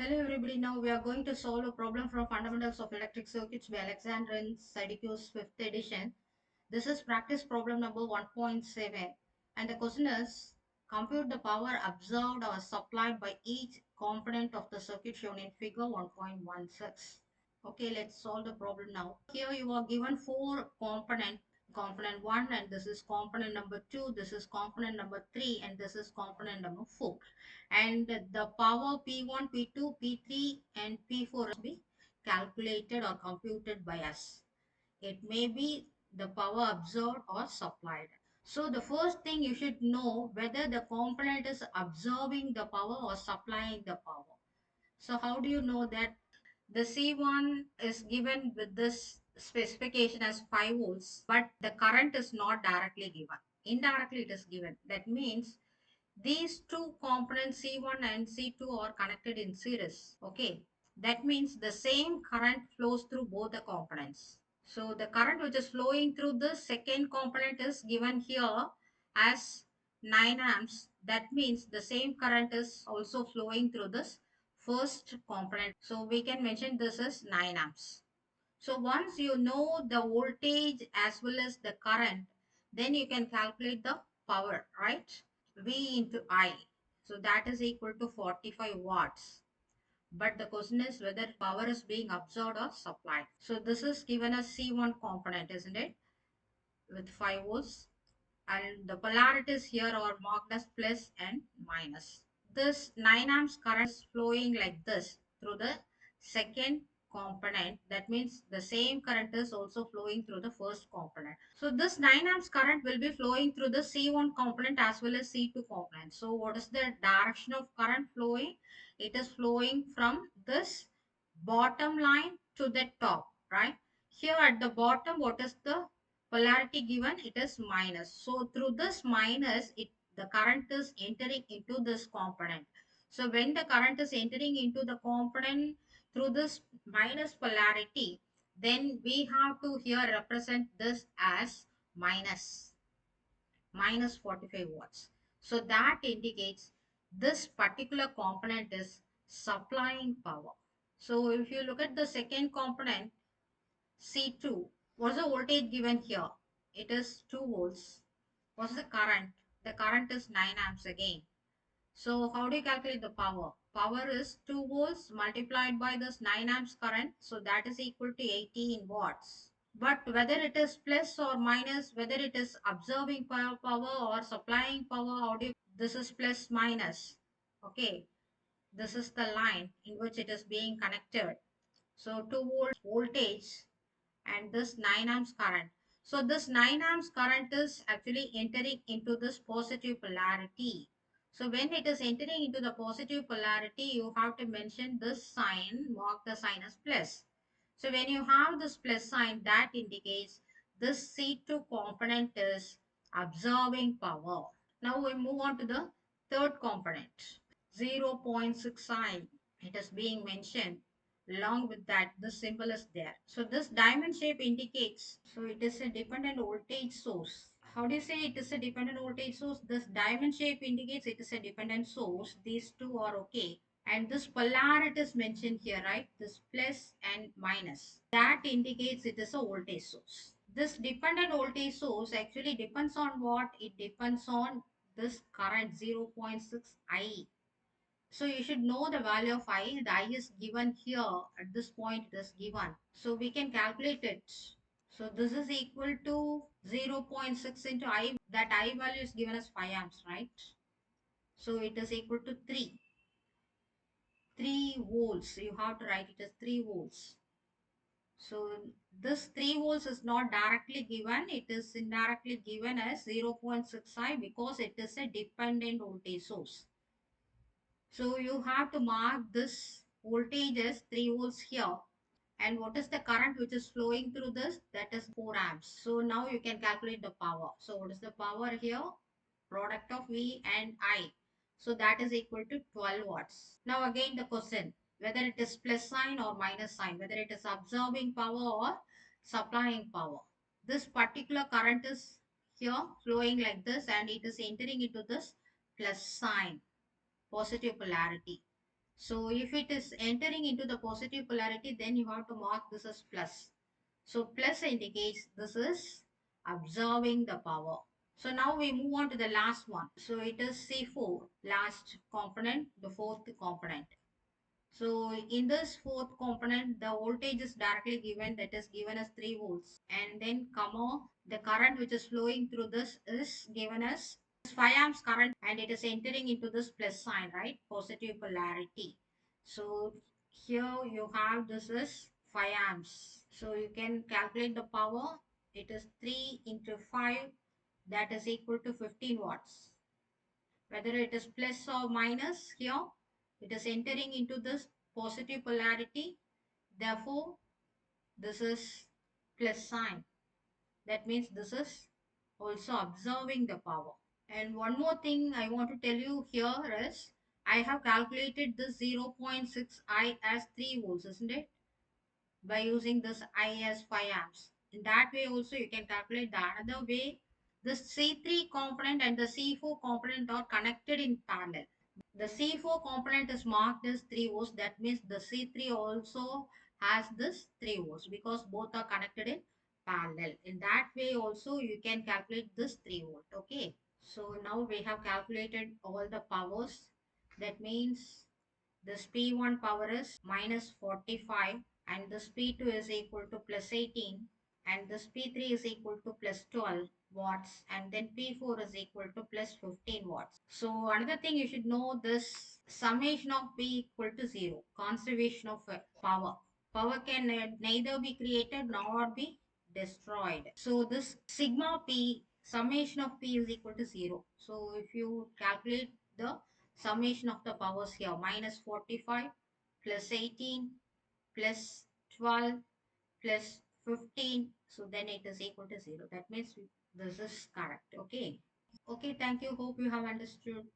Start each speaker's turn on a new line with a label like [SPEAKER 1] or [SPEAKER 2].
[SPEAKER 1] Hello everybody, now we are going to solve a problem from Fundamentals of Electric Circuits by Alexander and Syracuse 5th edition. This is practice problem number 1.7 and the question is compute the power absorbed or supplied by each component of the circuit shown in figure 1.16. Okay, let's solve the problem now. Here you are given four component 1 and this is component number 2, this is component number 3 and this is component number 4. And the power P1, P2, P3 and P4 must be calculated or computed by us. It may be the power absorbed or supplied. So the first thing you should know whether the component is absorbing the power or supplying the power. So how do you know that? The C1 is given with this specification as 5 volts, but the current is not directly given. Indirectly it is given. That means these two components C1 and C2 are connected in series. Okay. That means the same current flows through both the components. So the current which is flowing through the second component is given here as 9 amps. That means the same current is also flowing through this first component. So we can mention this as 9 amps. So once you know the voltage as well as the current, then you can calculate the power, right? V into I. So that is equal to 45 watts. But the question is whether power is being absorbed or supplied. So this is given as C1 component, isn't it? With 5 volts. And the polarities here are marked as plus and minus. This 9 amps current is flowing like this through the second component. That means the same current is also flowing through the first component. So this 9 amps current will be flowing through the C1 component as well as C2 component. So what is the direction of current flowing? It is flowing from this bottom line to the top, right? Here at the bottom, what is the polarity given? It is minus. So through this minus, the current is entering into this component. So when the current is entering into the component through this minus polarity, then we have to here represent this as minus 45 watts. So that indicates this particular component is supplying power. So if you look at the second component, C2, what's the voltage given here? It is 2 volts. What's the current? The current is 9 amps again. So how do you calculate the power? Power is 2 volts multiplied by this 9 amps current. So that is equal to 18 watts. But whether it is plus or minus, whether it is absorbing power or supplying power, how do you, this is plus minus. Okay. This is the line in which it is being connected. So 2 volts voltage and this 9 amps current. So this 9 amps current is actually entering into this positive polarity. So when it is entering into the positive polarity, you have to mention this sign, mark the sign as plus. So when you have this plus sign, that indicates this C2 component is absorbing power. Now we move on to the third component, 0.6 I. It is being mentioned. Along with that, the symbol is there. So this diamond shape indicates, so it is a dependent voltage source. How do you say it is a dependent voltage source? This diamond shape indicates it is a dependent source. These two are okay. And this polarity is mentioned here, right? This plus and minus. That indicates it is a voltage source. This dependent voltage source actually depends on what? It depends on this current 0.6 I. So you should know the value of I. The I is given here. At this point it is given. So we can calculate it. So this is equal to 0.6 into I. That I value is given as 5 amps, right? So it is equal to 3. 3 volts. You have to write it as 3 volts. So this 3 volts is not directly given. It is indirectly given as 0.6 I because it is a dependent voltage source. So you have to mark this voltage as 3 volts here. And what is the current which is flowing through this? That is 4 amps. So now you can calculate the power. So what is the power here? Product of V and I. So that is equal to 12 watts. Now again the question, whether it is plus sign or minus sign, whether it is absorbing power or supplying power. This particular current is here flowing like this and it is entering into this plus sign, positive polarity. So if it is entering into the positive polarity, then you have to mark this as plus. So plus indicates this is absorbing the power. So now we move on to the last one. So it is C4, last component, the fourth component. So in this fourth component, the voltage is directly given, that is given as 3 volts. And then comma, the current which is flowing through this is given as 5 amps current, and it is entering into this plus sign, right? Positive polarity. So here you have this is 5 amps. So you can calculate the power. It is 3 into 5, that is equal to 15 watts. Whether it is plus or minus here, it is entering into this positive polarity. Therefore, this is plus sign. That means this is also observing the power. And one more thing I want to tell you here is I have calculated this 0.6 I as 3 volts, isn't it? By using this I as 5 amps. In that way also you can calculate the another way. The C3 component and the C4 component are connected in parallel. The C4 component is marked as 3 volts. That means the C3 also has this 3 volts because both are connected in parallel. In that way also you can calculate this 3 volt. Okay. So now we have calculated all the powers. That means this P1 power is minus 45, and this P2 is equal to plus 18, and this P3 is equal to plus 12 watts, and then P4 is equal to plus 15 watts. So another thing you should know, this summation of P equal to 0, conservation of power. Power can neither be created nor be destroyed. So this sigma P, summation of P is equal to 0. So if you calculate the summation of the powers here, minus 45 plus 18 plus 12 plus 15, so then it is equal to 0. That means this is correct. Okay. Okay, thank you. Hope you have understood.